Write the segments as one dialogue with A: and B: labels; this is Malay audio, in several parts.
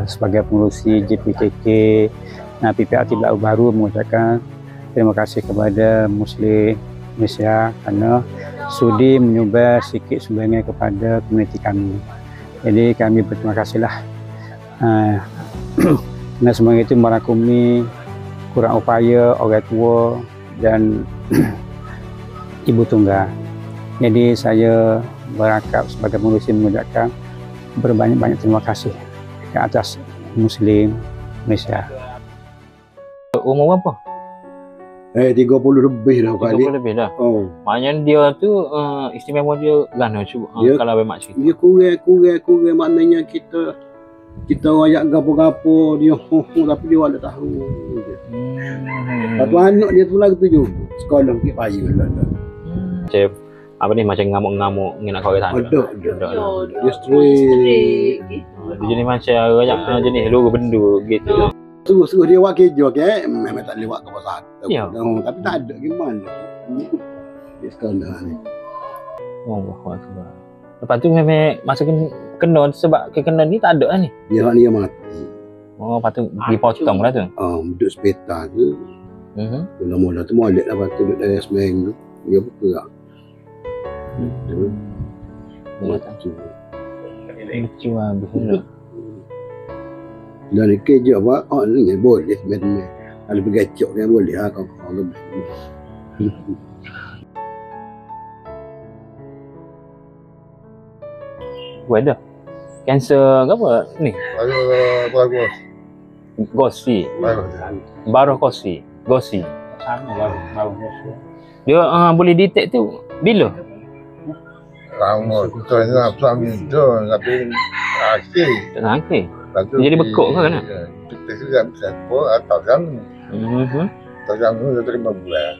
A: Sebagai pengurusi JPKK PPRT Belau Baru mengucapkan terima kasih kepada Muslim Malaysia kerana sudi menyumbang sikit sumbangan kepada komuniti kami. Jadi kami berterima kasihlah. Kerana semua itu merangkumi kurang upaya orang tua dan ibu tunggal. Jadi saya berangkat sebagai pengurusi mengucapkan berbanyak-banyak terima kasih ke atas Muslim Malaysia.
B: Umur berapa?
C: 30 lebih dah kali.
B: 30 lebih dah.
C: Oh.
B: Maknanya dia tu istimewa dia gana cuba kalau memang cerita.
C: Dia kurang maknanya kita rakyat gapo-gapo dia tapi dia ada tahu. Lepas tu anak dia tu lagi tu juga sekolah pergi payah lah.
B: Macam apa ni, macam ngamuk-ngamuk nak kau kata.
C: Ada. Dia straight.
B: Dia jadi macam banyak jenis lugu bendu gitu.
C: Suruh dia buat kerja ke, memang tak lewat ke pasar.
B: Ya.
C: Tapi tak ada gimana. Dia sekolah ni.
B: Allahuakbar. Lepas tu memang masa kena sebab kena ni tak ada lah ni.
C: Dia mati.
B: Oh, lepas tu dipotong lah tu.
C: Duduk sepeta tu. Mula-mula tu molek lah, lepas tu duduk dari seminggu. Dia bergerak.
B: Lucu habis lah.
C: Dan kerja apa? Ni boleh sebenarnya. Kalau bergacok kan boleh lah kau lebih.
B: Gua ada kanser apa ni?
D: Bagus.
B: Gosi. Baru gosi.
A: Sama baru.
B: Dia boleh detect tu bila?
D: Lama kita ni nak suami tu tapi akhir.
B: Tak sangka. Dia jadi bekuk ke kan?
D: Kita sudah bisa pun atau kan. Atau kan tu terima bulan.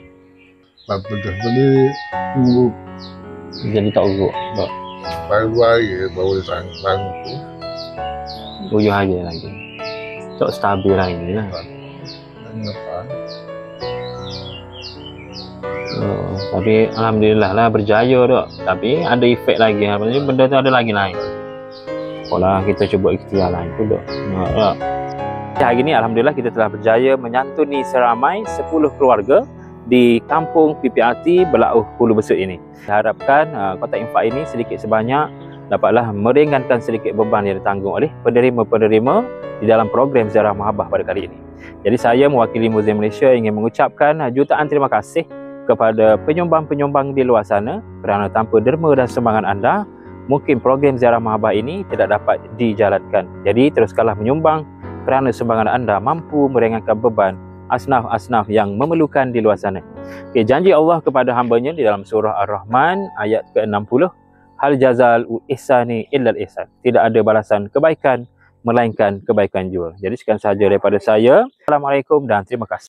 D: Lepas tu ni tunggu
B: Jadi tak urut.
D: baru 2 hari baru sang tu.
B: 7 hari lagi. Tak stabil lagi lah.
D: Kenapa?
B: Tapi alhamdulillah lah berjaya tak. Tapi ada efek lagi. Maksudnya benda tu ada lagi lain. Kalau kita cuba ikhtiar lain tu tak. Hari ini alhamdulillah kita telah berjaya menyantuni seramai 10 keluarga di kampung PPRT Belau Hulu Besut ini. Diharapkan kotak infak ini sedikit sebanyak dapatlah meringankan sedikit beban yang ditanggung oleh penerima-penerima di dalam program Ziarah Mahabbah pada kali ini. Jadi saya mewakili Muslim Malaysia ingin mengucapkan jutaan terima kasih kepada penyumbang-penyumbang di luar sana kerana tanpa derma dan sumbangan anda, mungkin program Ziarah Mahabbah ini tidak dapat dijalankan. Jadi teruskanlah menyumbang kerana sumbangan anda mampu meringankan beban asnaf-asnaf yang memerlukan di luar sana. Okay, janji Allah kepada hamba-Nya di dalam surah Ar-Rahman ayat ke-60, hal jazal ihsani illal ihsan. Tidak ada balasan kebaikan melainkan kebaikan jua. Jadi sekian sahaja daripada saya. Assalamualaikum dan terima kasih.